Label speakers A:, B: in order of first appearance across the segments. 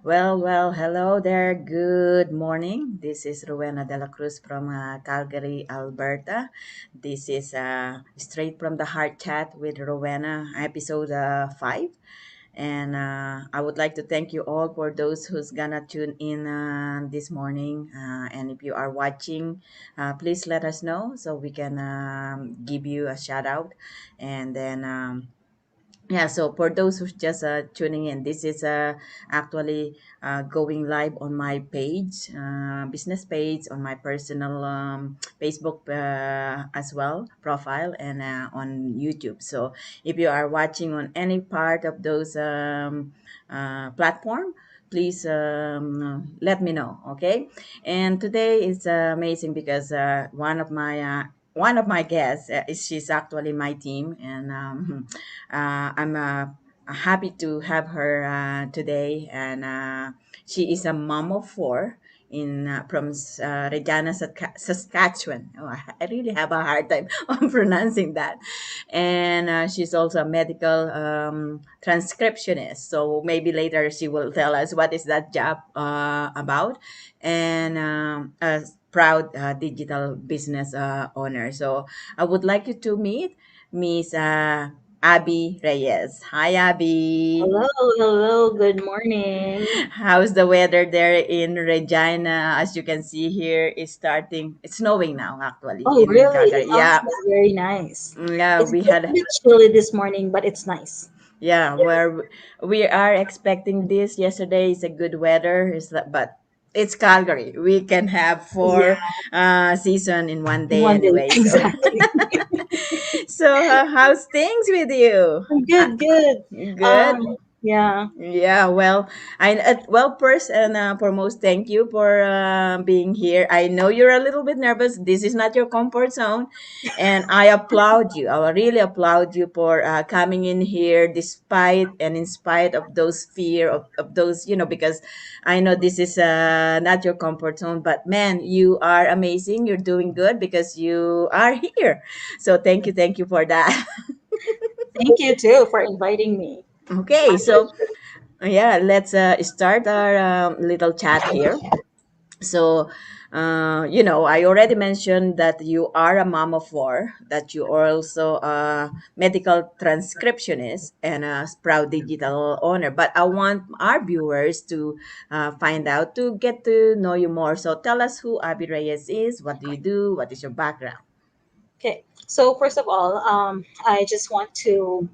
A: Hello there. Good morning. This is Rowena de la Cruz from Calgary, Alberta. This is Straight from the Heart Chat with Rowena, episode 5. And I would like to thank you all for those who's gonna tune in this morning. And if you are watching, please let us know so we can give you a shout out. And then yeah, so for those who's just tuning in, this is actually going live on my page, business page, on my personal Facebook as well, profile, and on YouTube. So if you are watching on any part of those platform, please let me know, okay? And today is amazing because one of my guests she's actually my team, and I'm happy to have her today. And she is a mom of four in from Regina, Saskatchewan. Oh, I really have a hard time on pronouncing that. And she's also a medical transcriptionist. So maybe later she will tell us what is that job about. And a proud digital business owner. So I would like you to meet Miss Abie Reyes. Hi, Abby.
B: Hello, hello, good morning.
A: How's the weather there in Regina? As you can see here, it's starting. It's snowing now, actually,
B: Oh,
A: in
B: really? It
A: Calgary.
B: sounds
A: Yeah,
B: very nice.
A: yeah.
B: It's
A: We
B: just a
A: had
B: bit chilly this morning, but it's nice.
A: Yeah, where we are expecting this. Yesterday is a good weather, but it's Calgary. We can have
B: Yeah,
A: four season in one
B: in
A: day
B: one day.
A: anyway. So,
B: Exactly.
A: so how's things with you?
B: Good, good.
A: Good.
B: Yeah.
A: Yeah, first and foremost, thank you for being here. I know you're a little bit nervous. This is not your comfort zone, and I applaud you. I really applaud you for coming in here, despite and in spite of those fear of those, because I know this is not your comfort zone. But man, you are amazing. You're doing good because you are here. So thank you for that.
B: Thank you too for inviting me. My
A: Okay, so
B: pleasure.
A: yeah, let's start our little chat here. So, I already mentioned that you are a mom of four, that you are also a medical transcriptionist and a proud digital owner. But I want our viewers to find out, to get to know you more. So tell us who Abby Reyes is, what do you do, what is your background?
B: Okay. So first of all, I just want to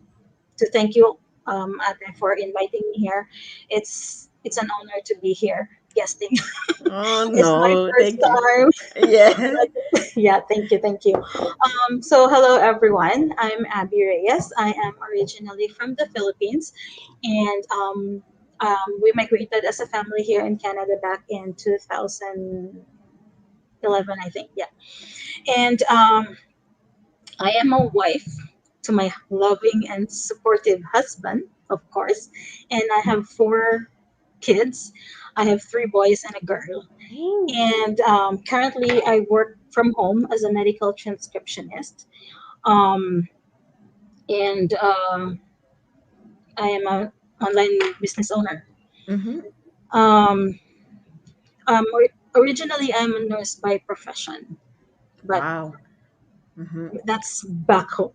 B: thank you, Ate, for inviting me here. It's an honor to be here guesting.
A: Oh,
B: It's my
A: no,
B: first
A: thank you.
B: time.
A: Yeah.
B: Yeah, thank you, thank you. So hello everyone. I'm Abby Reyes. I am originally from the Philippines, and we migrated as a family here in Canada back in 2011, I think. Yeah, and I am a wife to my loving and supportive husband, of course, and I have four kids. I have three boys and a girl.
A: Ooh.
B: And currently, I work from home as a medical transcriptionist. Um, and I am an online business owner.
A: Mm-hmm.
B: Um, Originally, I'm a nurse by profession, but
A: Wow. Mm-hmm.
B: that's back home.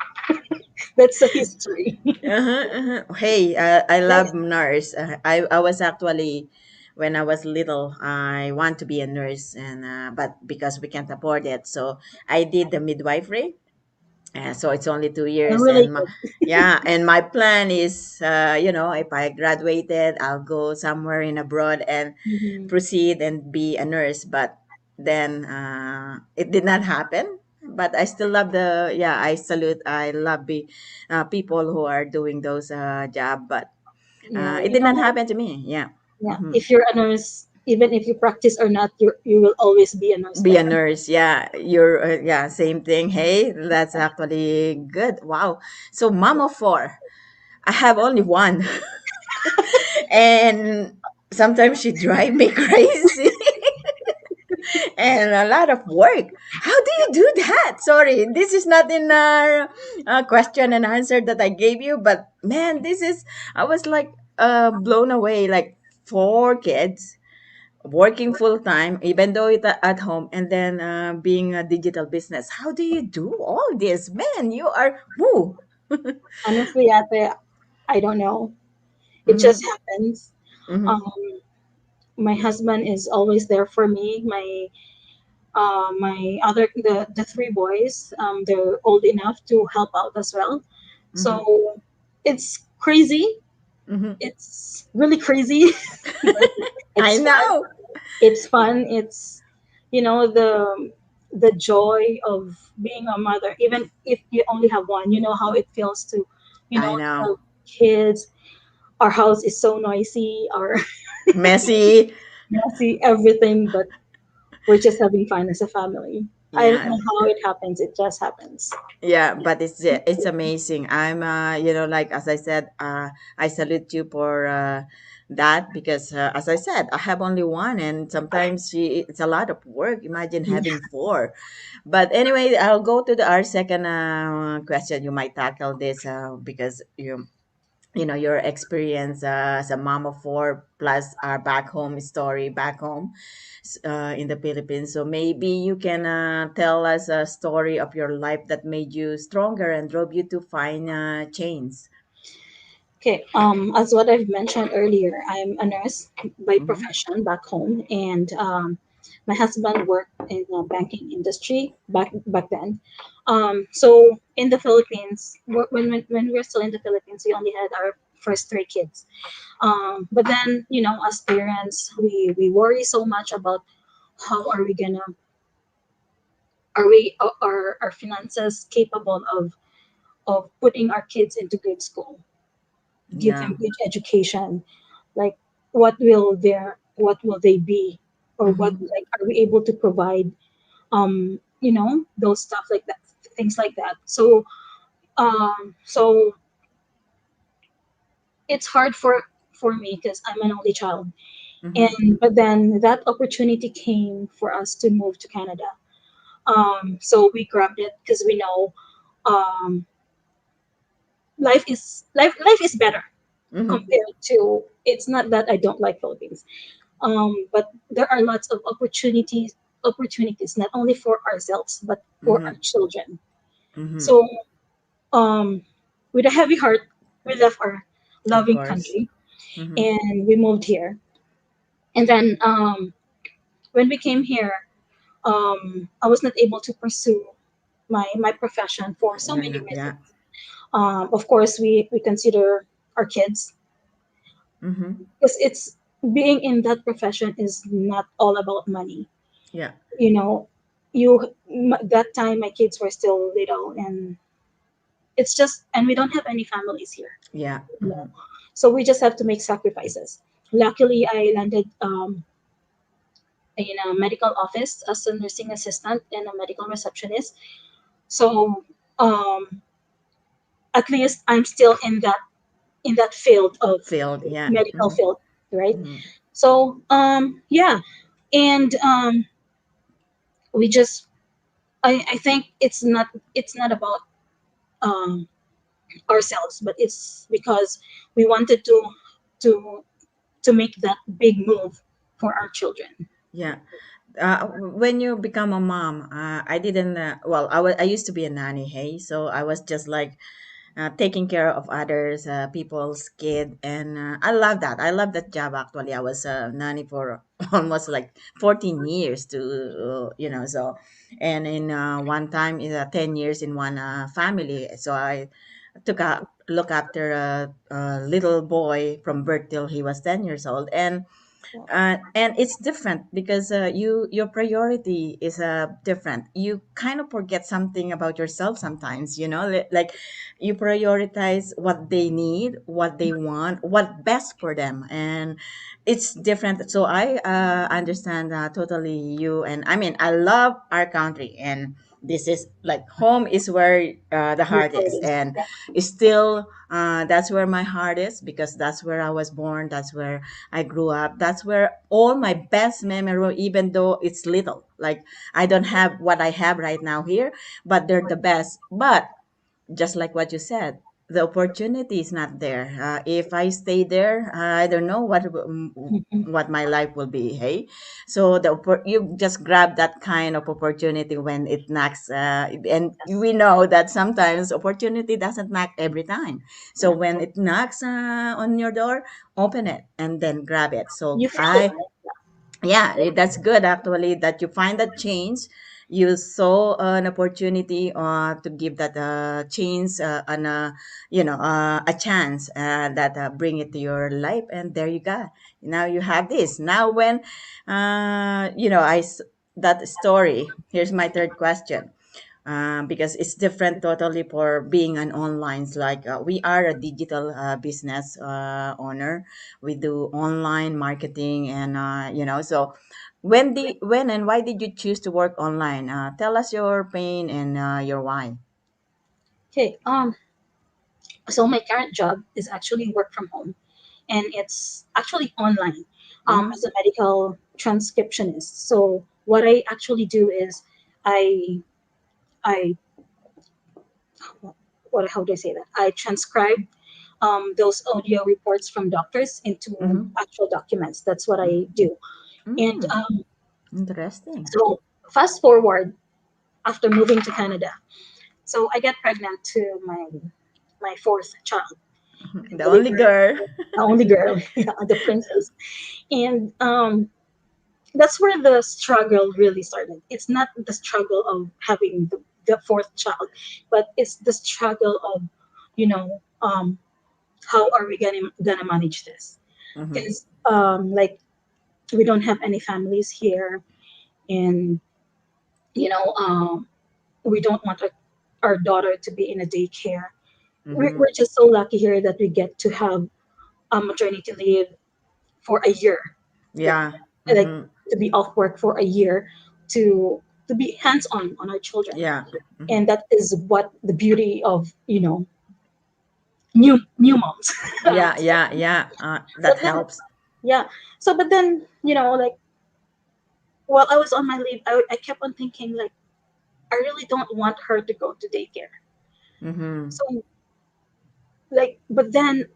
B: That's a history.
A: Uh-huh, uh-huh. Hey, I
B: Yeah.
A: love nurse. I was actually, when I was little, I want to be a nurse, and but because we can't afford it, so I did the midwifery. So it's only 2 years,
B: Really
A: and
B: good.
A: yeah, and my plan is, if I graduated, I'll go somewhere in abroad and
B: Mhm.
A: proceed and be a nurse. But then it did not happen. But I still love I love people who are doing those job. But
B: Yeah,
A: it
B: you
A: did
B: know
A: not
B: what?
A: happen to me. Yeah.
B: Yeah,
A: Hmm.
B: if you're a nurse, even if you practice or not, you will always be a nurse
A: Be a
B: there.
A: nurse. Yeah. Yeah, same thing. Hey, that's actually good. Wow. So mom of four. I have only one. And sometimes she drive me crazy. And a lot of work. How do you do that? Sorry, this is not in a question and answer that I gave you, but man, I was like blown away. Like, four kids, working full time, even though it's at home, and then being a digital business. How do you do all this, man? You are woo.
B: Honestly, Ate, I don't know. It just
A: Mm-hmm,
B: happens.
A: mm-hmm,
B: Um, my husband is always there for me. My other the three boys, they're old enough to help out as well.
A: mm-hmm,
B: So it's crazy.
A: mm-hmm.
B: It's really crazy, but
A: I
B: it's fun.
A: know.
B: It's fun. It's the joy of being a mother. Even if you only have one, you know how it feels to,
A: I
B: to
A: know.
B: have kids. Our house is so noisy, our
A: Messy.
B: messy, everything, but we're just having fun as a family. I don't
A: Yeah.
B: know how it happens. It just happens.
A: Yeah, but it's amazing. I'm like as I said, I salute you for that because as I said, I have only one, and sometimes it's a lot of work. Imagine having four. But anyway, I'll go to our second question. You might tackle this because your experience as a mom of four plus our back home story back home in the Philippines. So maybe you can tell us a story of your life that made you stronger and drove you to find change.
B: Okay, as what I've mentioned earlier, I'm a nurse by
A: Mm-hmm.
B: profession back home, and my husband worked in the banking industry back then. So in the Philippines, when we were still in the Philippines, we only had our first three kids. But then, as parents, we worry so much about how are our finances capable of putting our kids into good school, give
A: Yeah.
B: them good education, like what will they be, or what,
A: Mm-hmm.
B: like, are we able to provide, those stuff like that, things like that. So it's hard for me because I'm an only child.
A: Mm-hmm.
B: And but then that opportunity came for us to move to Canada. So we grabbed it because we know, um, life is better
A: Mm-hmm.
B: compared to. It's not that I don't like Philippines, but there are lots of opportunities not only for ourselves but for
A: Mm-hmm.
B: our children.
A: Mm-hmm.
B: So, um, with a heavy heart, we left our
A: Of
B: loving
A: course.
B: country
A: Mm-hmm.
B: and we moved here. And then, when we came here, I was not able to pursue my profession for so
A: You're
B: many
A: not.
B: reasons.
A: Yeah.
B: Of course, we consider our kids,
A: Mm-hmm.
B: because it's being in that profession is not all about money.
A: Yeah.
B: You know, that time my kids were still little, and we don't have any families here.
A: Yeah.
B: You
A: Mm-hmm.
B: know, so we just have to make sacrifices. Luckily, I landed, in a medical office as a nursing assistant and a medical receptionist. So, at least I'm still in that field of
A: Failed. Yeah.
B: medical
A: Mm-hmm.
B: field, right?
A: Mm-hmm.
B: So, yeah, and, we just I think it's not about, um, ourselves, but it's because we wanted to to make that big move for our children.
A: Yeah. When you become a mom, I didn't. Well, I used to be a nanny. Hey, so I was just like taking care of others, people's kid, and I love that. I love that job. Actually, I was a nanny for almost like 14 years to so, and in one time in 10 years in one family. So I took a look after a little boy from birth till he was 10 years old, and it's different because your priority is different. You kind of forget something about yourself sometimes, like you prioritize what they need, what they want, what best for them, and it's different. So I understand totally you, and I mean I love our country, and this is like home is where the
B: Your
A: heart is,
B: priorities.
A: and
B: Yeah.
A: it's still that's where my heart is because that's where I was born, that's where I grew up. That's where all my best memory, even though it's little, like I don't have what I have right now here, but they're the best. But just like what you said, the opportunity is not there. If I stay there, I don't know
B: Mhm.
A: what my life will be. Hey, so you just grab that kind of opportunity when it knocks, and
B: Yes.
A: we know that sometimes opportunity doesn't knock every time. So
B: Yeah.
A: when it knocks on your door, open it and then grab it. So
B: You feel it, right?
A: yeah, that's good actually that you find that change. You saw an opportunity to give that change and a chance that bring it to your life, and there you go. Now you have this. Now when that story. Here's my third question, because it's different totally for being an online. It's like we are a digital business owner. We do online marketing, and so when and why did you choose to work online? Tell us your pain and your why.
B: Okay. So my current job is actually work from home, and it's actually online.
A: Mm-hmm.
B: As a medical transcriptionist. So what I actually do is I I what how do I say that? I transcribe those audio reports from doctors into
A: Mm-hmm.
B: actual documents. That's what I do. And
A: Mm, interesting.
B: so fast forward after moving to Canada. So I get pregnant to my fourth child and
A: The only
B: delivered
A: girl.
B: the only girl, yeah, the princess. And that's where the struggle really started. It's not the struggle of having the fourth child, but it's the struggle of, you know, how are we gonna manage this?
A: Mm-hmm.
B: Because like we don't have any families here, and you know, we don't want our daughter to be in a daycare.
A: Mm-hmm.
B: We're just so lucky here that we get to have a maternity leave for a year, like
A: Yeah.
B: like
A: Mm-hmm.
B: to be off work for a year to be hands on our children,
A: Yeah. Mm-hmm.
B: and that is what the beauty of new moms.
A: Yeah. Yeah. Yeah. That
B: But then
A: helps.
B: yeah, so but then like while I was on my leave, I kept on thinking like I really don't want her to go to daycare.
A: Mm-hmm.
B: So like, but then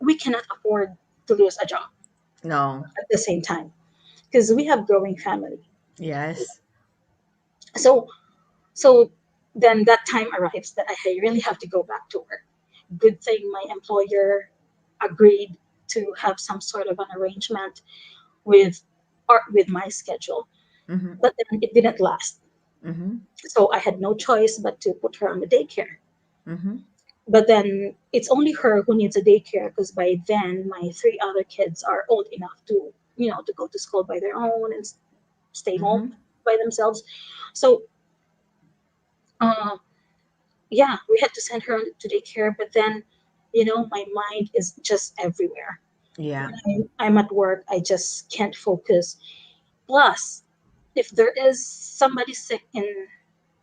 B: we cannot afford to lose a job
A: No.
B: at the same time because we have growing family.
A: Yes.
B: So so then that time arrives that I really have to go back to work. Good thing my employer agreed to have some sort of an arrangement with with my schedule,
A: Mm-hmm.
B: but then it didn't last.
A: Mm-hmm.
B: So I had no choice but to put her on the daycare.
A: Mm-hmm.
B: But then it's only her who needs a daycare because by then my three other kids are old enough to to go to school by their own and stay home
A: Mm-hmm.
B: by themselves. So uh, yeah, we had to send her to daycare. But then my mind is just everywhere.
A: Yeah.
B: I'm at work, I just can't focus. Plus, if there is somebody sick in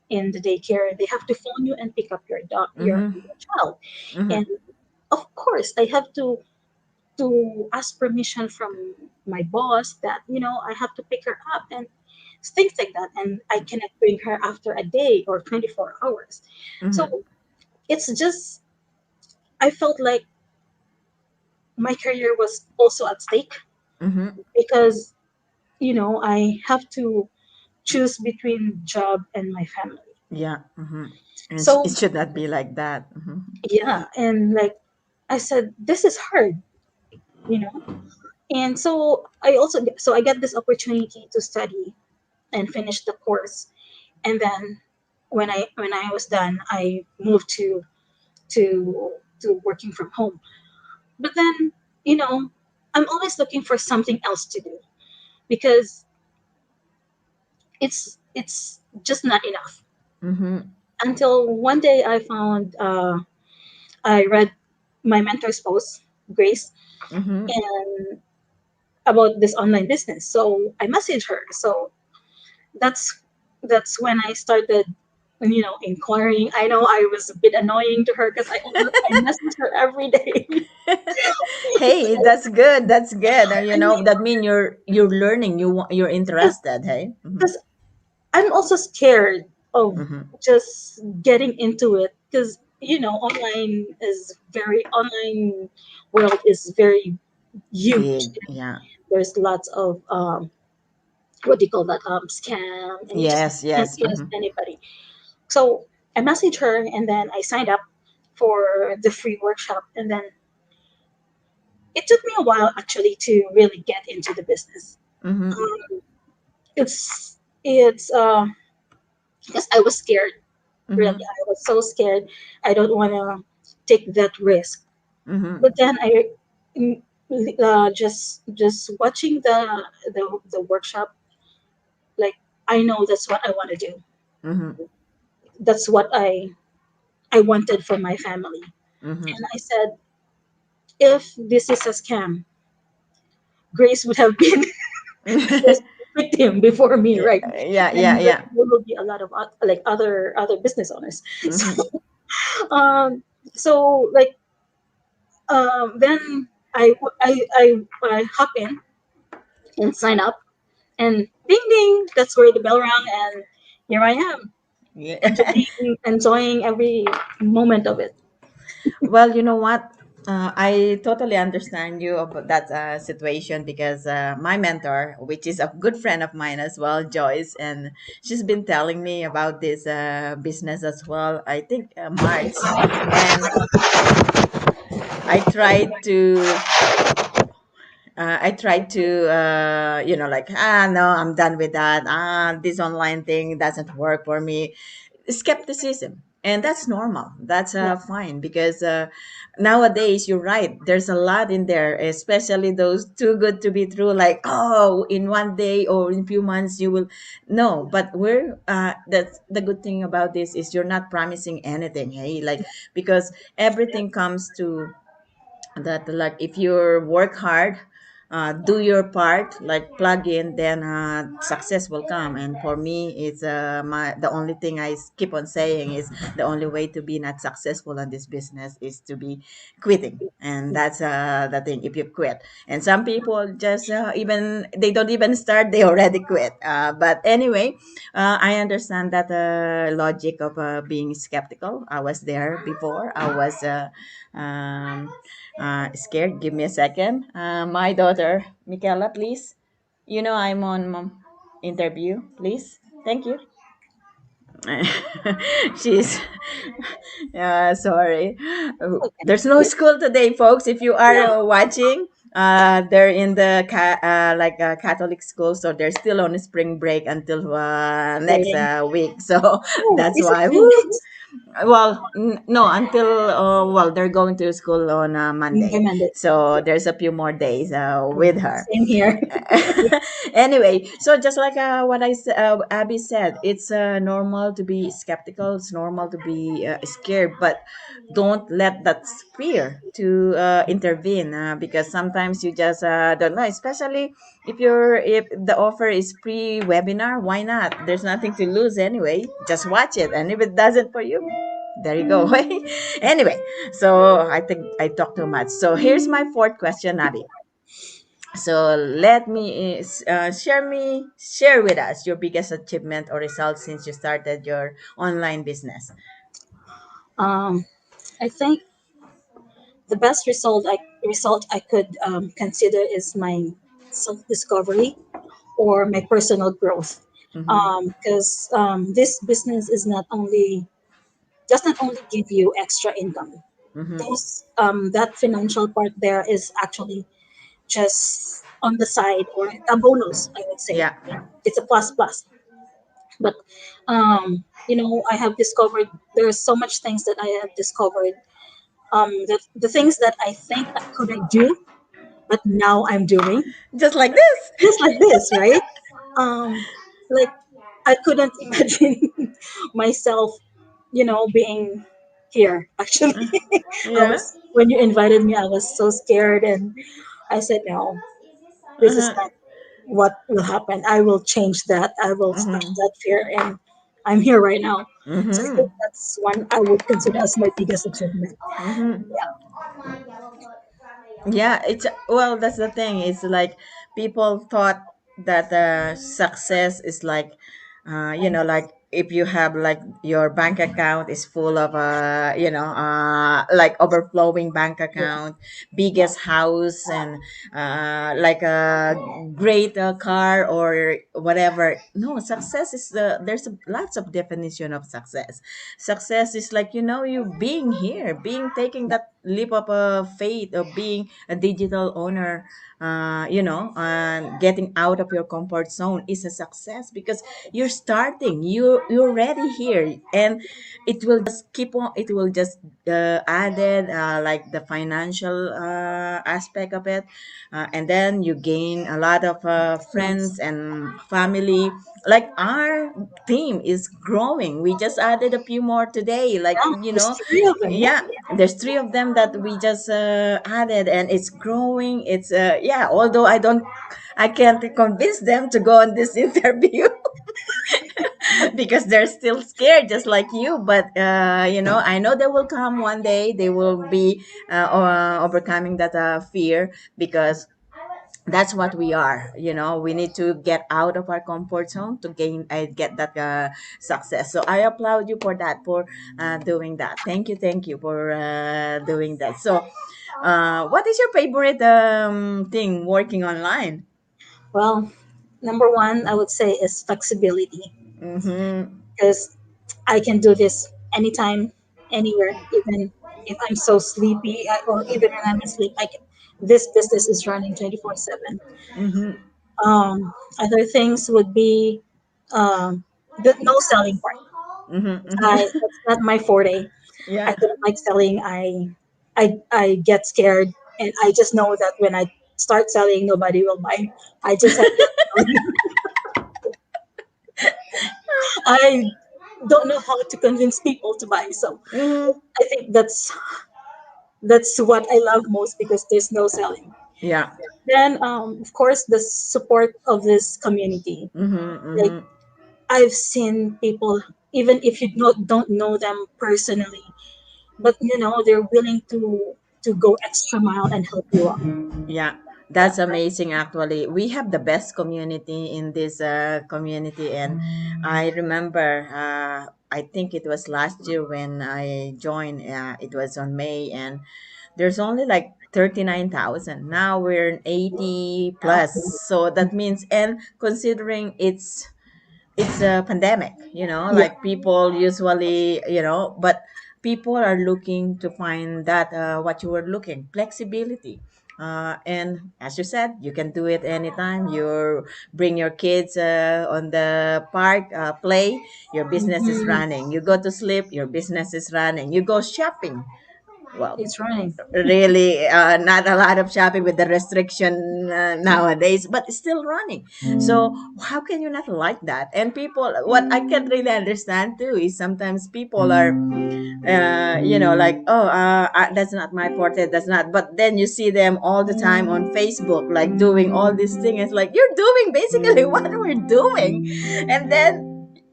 B: the daycare, they have to phone you and pick up
A: Mm-hmm.
B: your child.
A: Mm-hmm.
B: And of course, I have to ask permission from my boss that I have to pick her up and things like that, and I cannot bring her after a day or 24 hours.
A: Mm-hmm.
B: So it's just I felt like my career was also at stake
A: Mm-hmm.
B: because I have to choose between job and my family.
A: Yeah. Mm-hmm. And it
B: So
A: should not be like that. Mm-hmm.
B: yeah, and like I said, this is hard, you know. And so I got this opportunity to study and finish the course, and then when I was done, I moved to to working from home. But then you know I'm always looking for something else to do because it's just not enough.
A: Mm-hmm.
B: Until one day I read my mentor's post, Grace,
A: Mm-hmm.
B: and about this online business. So I messaged her. So that's that's when I started, inquiring. I know I was a bit annoying to her because I message her every day.
A: Hey, that's good. That's good.
B: I mean,
A: That mean you're learning. You're interested. Hey. Mm-hmm.
B: because I'm also scared of
A: Mm-hmm.
B: just getting into it because online is very online world is very huge.
A: Big. Yeah.
B: There's lots of what do you call that, scam, and you just
A: Yes,
B: can't
A: yes.
B: trust anybody. So I messaged her, and then I signed up for the free workshop, and then it took me a while actually to really get into the business.
A: Mm-hmm.
B: um, it's because I was scared. Really,
A: Mm-hmm.
B: I was so scared. I don't want to take that risk.
A: Mm-hmm.
B: But then mm, just watching the workshop, like, I know that's what I want to do.
A: Mm-hmm.
B: That's what I wanted for my family.
A: Mm-hmm.
B: And I said, if this is a scam, Grace would have been the first victim before me,
A: Yeah,
B: right?
A: yeah, yeah,
B: And
A: yeah.
B: there will be a lot of like other business owners.
A: Mm-hmm.
B: um so like, then I hop in and sign up, and ding ding, that's where the bell rang, and here I am,
A: Yeah.
B: enjoying every moment of it.
A: Well, you know what? I totally understand you about that situation because my mentor, which is a good friend of mine as well, Joyce, and she's been telling me about this business as well. I think March, and I tried to I tried to, like, no, I'm done with that. This online thing doesn't work for me. Skepticism. And that's normal. That's
B: Yeah,
A: fine because nowadays, you're right. There's a lot in there, especially those too good to be true, like, oh, in one day or in few months, you will. No, but that's the good thing about this is you're not promising anything, hey? Like, because everything comes to that, like, if you work hard, do your part, like plug in, then success will come. And for me, it's the only thing keep on saying is the only way to be not successful in this business is to be quitting. And that's the thing, if you quit. And some people just even they don't even start, they already quit. But anyway, I understand that logic of being skeptical. I was there before. I was um, scared. Give me a second. My daughter, Michaela, please. You know I'm on interview. Please. Thank you. She's sorry.
B: okay.
A: There's no school today, folks. If you are
B: Yeah,
A: watching, they're in the Catholic school, so they're still on spring break until next
B: waiting.
A: week. So
B: Oh,
A: that's
B: is it
A: why.
B: 2 weeks?
A: Well, no, until they're going to school on
B: Okay,
A: Monday,
B: Monday.
A: so there's a few more days
B: Oh,
A: with her.
B: same here.
A: Anyway, so just like Abby said, it's normal to be skeptical. It's normal to be scared, but don't let that fear to intervene because sometimes you just don't know. Especially if the offer is free webinar, why not? There's nothing to lose anyway. Just watch it, and if it doesn't for you, there you go. Anyway, so I think I talked too much. So here's my fourth question, Abby. So let me share with us your biggest achievement or result since you started your online business.
B: um I think the best result I could consider is my self discovery or my personal growth.
A: Mm-hmm.
B: Because this business is not only does not only give you extra income.
A: Mm-hmm.
B: Those That financial part there is actually just on the side, or a bonus, I would say.
A: Yeah.
B: It's a plus plus. But I have discovered there's so much things that I have discovered. The things that I think I couldn't do, but now I'm doing,
A: Just like this.
B: just like this, right? Um, like, I couldn't imagine myself, being here. Actually, I
A: Yeah.
B: was when you invited me, I was so scared, and I said, no, this is
A: Uh-huh.
B: not what will happen. I will change that. I will stop
A: Mm-hmm.
B: that fear, and I'm here right now. So I
A: Mm-hmm.
B: think that's one I would consider as my biggest achievement.
A: Mm-hmm.
B: Yeah,
A: Yeah, it's well, that's the thing. It's like people thought that success is like, like if you have like your bank account is full of like overflowing bank
B: Yeah.
A: account, biggest house, and like a great car or whatever. No, success is there's lots of definition of success. Success is like, you being here, being taking that leap of faith of being a digital owner, and getting out of your comfort zone is a success, because you're starting, you're already here, and it will just keep on, it will just added like the financial aspect of it, and then you gain a lot of
B: Yes.
A: friends and family. Like our team is growing, we just added a few more today, like,
B: Yeah. There's three of them.
A: yeah, there's three of them that we just added, and it's growing. It's yeah, although I can't convince them to go on this interview because they're still scared, just like you. But I know they will come one day. They will be overcoming that fear, because that's what we are. We need to get out of our comfort zone to get that success. So I applaud you for that, for doing that. Thank you for doing that. So what is your favorite thing working online?
B: Well, number one, I would say is flexibility
A: Mm-hmm.
B: because I can do this anytime, anywhere, even if I'm so sleepy or even when I'm asleep. This business is running 24/7.
A: Mm-hmm.
B: Other things would be the no selling part.
A: Mm-hmm. Mm-hmm.
B: That's not my forte.
A: Yeah.
B: I don't like selling. I get scared, and I just know that when I start selling, nobody will buy. I just have to. I don't know how to convince people to buy. So
A: Mm-hmm.
B: I think that's what I love most because there's no selling.
A: Yeah.
B: Then, of course, the support of this community.
A: Mm-hmm.
B: Like
A: Mm-hmm.
B: I've seen people, even if you don't know them personally, but they're willing to go extra mile and help you out.
A: Yeah,
B: Yeah,
A: that's amazing actually. We have the best community in this community, and I remember I think it was last year when I joined, it was on May, and there's only like 39,000. Now we're in 80
B: yeah,
A: plus. So that means, and considering it's a pandemic,
B: yeah.
A: like people usually, but people are looking to find that what you were looking, flexibility. And as you said, you can do it anytime. You bring your kids on the park, play, your business is
B: Mhm.
A: running. You go to sleep, your business is running. You go shopping, well,
B: It's running.
A: really not a lot of shopping with the restriction nowadays, but it's still running. So how can you not like that? And people, what I can't really understand too is sometimes people are like, oh, that's not my forte, that's not, but then you see them all the time on Facebook, like doing all these things. It's like you're doing basically what we're doing, and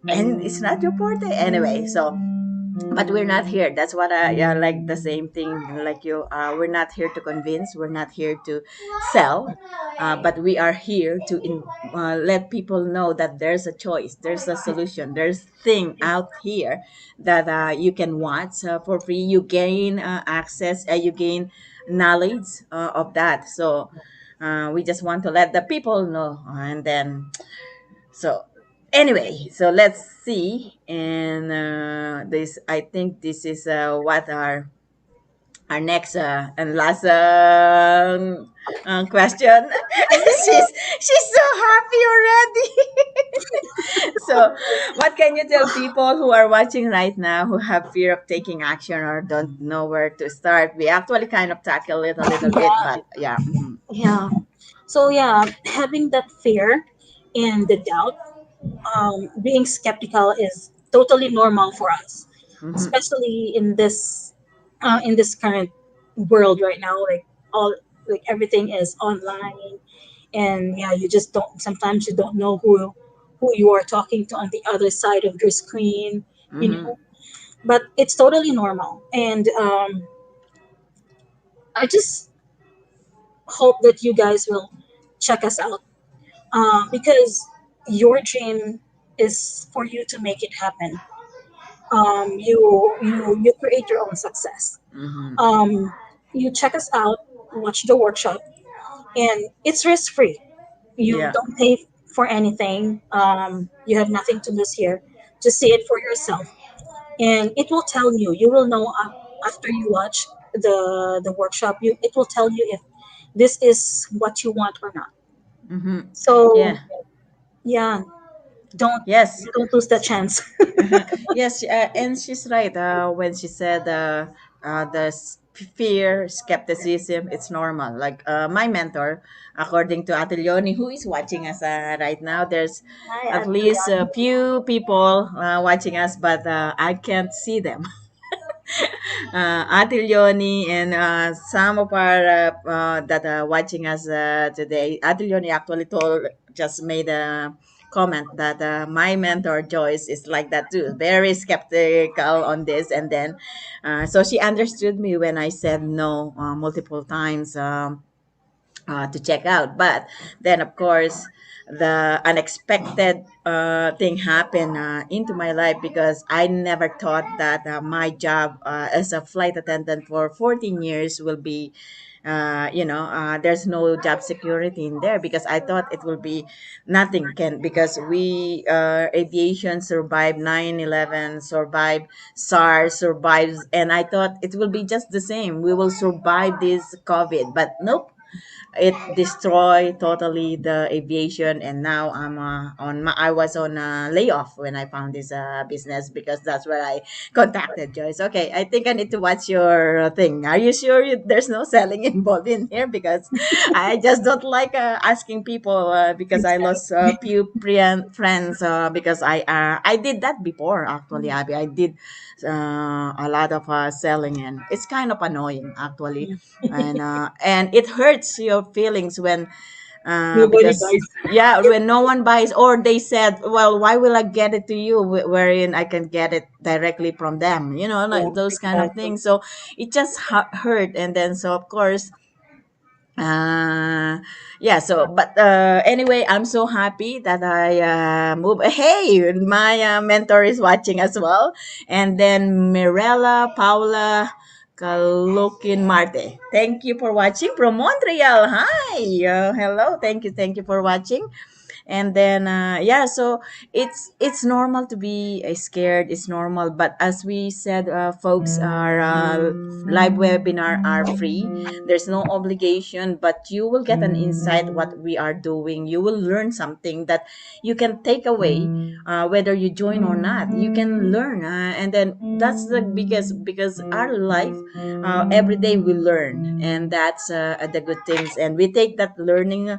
A: it's not your forte anyway. So but we're not here, that's what I, yeah, like the same thing like you, we're not here to convince, we're not here to sell, but we are here to let people know that there's a choice, there's a solution, there's thing out here that you can watch for free. You gain access, you gain knowledge of that. So we just want to let the people know, and then so anyway, so let's see. And this, I think this is what our next and last question. she's so happy already. So, what can you tell people who are watching right now who have fear of taking action or don't know where to start? We actually kind of tackle it a little bit,
B: Yeah,
A: but yeah. Mm-hmm.
B: yeah. So yeah, having that fear and the doubt, being skeptical is totally normal for us,
A: Mm-hmm.
B: especially in this current world right now. All like everything is online, and yeah, you just don't. Sometimes you don't know who you are talking to on the other side of your screen. You
A: Mm-hmm.
B: know, but it's totally normal, and I just hope that you guys will check us out because your dream. is for you to make it happen. You create your own success.
A: Mm-hmm.
B: Um, you check us out, watch the workshop, and it's risk free. You
A: Yeah.
B: don't pay for anything. You have nothing to lose here. Just see it for yourself, and it will tell you. You will know after you watch the workshop. It will tell you if this is what you want or not.
A: Mm-hmm.
B: So
A: Yeah.
B: yeah, don't
A: Yes.
B: don't lose that chance.
A: Uh-huh. Yes, and she's right. When she said fear, skepticism, it's normal. Like my mentor, according to Atelioni, who is watching us right now, there's
B: Hi,
A: at least
B: Adrian.
A: a few people watching us, but I can't see them. Ate Leonie and some of our that are watching us today. Ate Leonie actually told just made a comment that my mentor Joyce is like that too, very skeptical on this, and then so she understood me when I said no multiple times. To check out. But then, of course, the unexpected thing happened into my life because I never thought that my job as a flight attendant for 14 years will be. There's no job security in there because I thought it will be nothing can because we aviation survived 9/11, survived SARS, survives, and I thought it will be just the same. We will survive this COVID, but nope, it destroyed totally the aviation, and now I'm I was on a layoff when I found this business because that's where I contacted Joyce. Okay, I think I need to watch your thing. Are you sure there's no selling involved in here? Because I just don't like asking people because I lost a few friends because I did that before actually, Abby. I did a lot of selling, and it's kind of annoying actually, and it hurts your feelings when
B: Nobody
A: because
B: buys.
A: yeah, when no one buys, or they said, well, why will I get it to you wherein I can get it directly from them,
B: Yeah,
A: like those kind of
B: exactly.
A: things. So it just hurt, and then so of course uh yeah, so but anyway, I'm so happy that I move. Hey, my mentor is watching as well, and then Mirella Paula Kalukin Marte, thank you for watching from Montreal. Hi, hello, thank you for watching. And then yeah, so it's normal to be scared, it's normal, but as we said, folks, our live webinar are free, there's no obligation, but you will get an insight what we are doing, you will learn something that you can take away, whether you join or not, you can learn, and then that's the biggest, because our life, every day we learn, and that's the good things, and we take that learning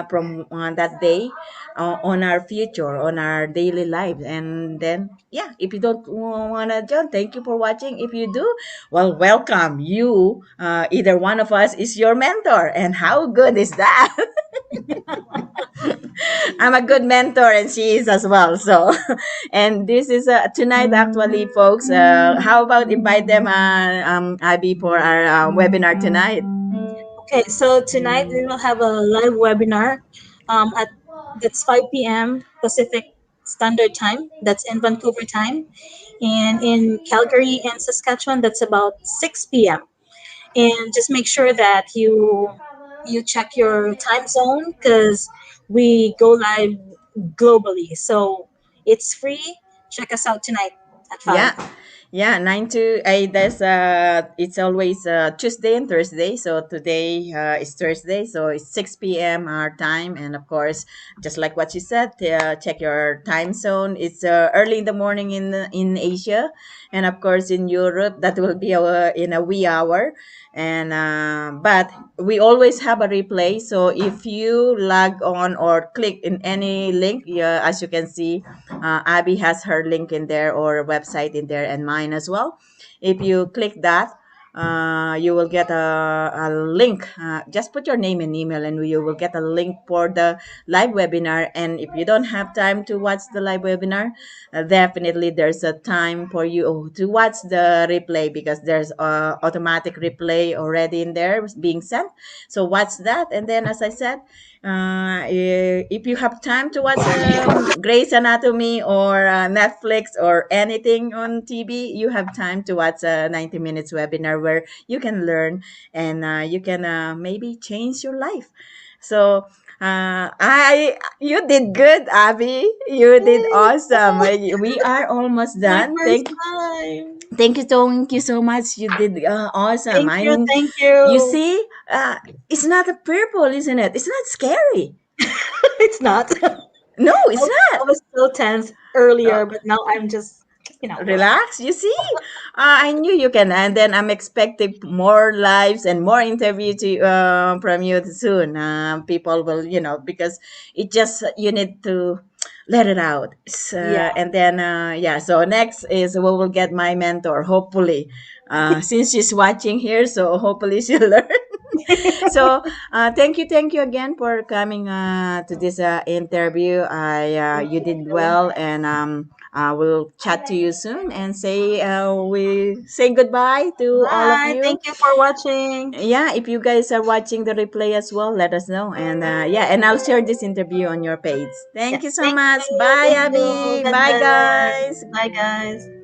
A: from that day on our future, on our daily life. And then yeah, if you don't want to join, thank you for watching. If you do, well, welcome you, either one of us is your mentor, and how good is that? I'm a good mentor, and she is as well. So, and this is tonight, actually, folks. How about invite them, Abby, for our webinar tonight?
B: Okay, so tonight we will have a live webinar at that's 5 p.m. Pacific Standard Time. That's in Vancouver time, and in Calgary and Saskatchewan, that's about 6 p.m. And just make sure that you check your time zone because we go live globally. So it's free. Check us out tonight at 5.
A: Yeah, yeah, 9 to 8. It's always Tuesday and Thursday. So today is Thursday, so it's 6 p.m. our time, and of course, just like what you said, check your time zone. It's early in the morning in Asia, and of course in Europe that will be in a wee hour. And but we always have a replay. So if you log on or click in any link, yeah, as you can see, Abby has her link in there or website in there, and mine as well. If you click that, you will get a link. Just put your name and email, and you will get a link for the live webinar. And if you don't have time to watch the live webinar, definitely there's a time for you to watch the replay, because there's a automatic replay already in there being sent. So watch that, and then as I said, if you have time to watch Grey's Anatomy or Netflix or anything on TV, you have time to watch a 90 minutes webinar where you can learn, and you can maybe change your life. So I you did good, Abby. You did
B: Yay!
A: awesome. We are almost
B: My
A: done.
B: first time.
A: Thank you so much. You did awesome.
B: Thank
A: I
B: you,
A: mean,
B: thank
A: you
B: you.
A: see, it's not a purple, isn't it? It's not scary.
B: It's not.
A: No, it's
B: I
A: not.
B: was so tense
A: Uh,
B: earlier, but now I'm just, relaxed.
A: Relax. You see, I knew you can, and then I'm expecting more lives and more interview to from you soon. People will, because it just you need to let it out.
B: Yeah.
A: And then yeah. So next is we will get my mentor. Hopefully, since she's watching here, so hopefully she'll learn. So thank you again for coming to this interview.
B: Thank
A: You did
B: you.
A: well, and we'll chat to you soon, and say we say goodbye to all of
B: Bye.
A: you.
B: Thank you for watching.
A: Yeah, if you guys are watching the replay as well, let us know, and yeah, and I'll share this interview on your page.
B: Yeah.
A: Thank you so
B: Thank
A: much.
B: you.
A: Bye,
B: Thank you.
A: Abby.
B: God
A: Bye,
B: bless.
A: guys.
B: Bye, guys.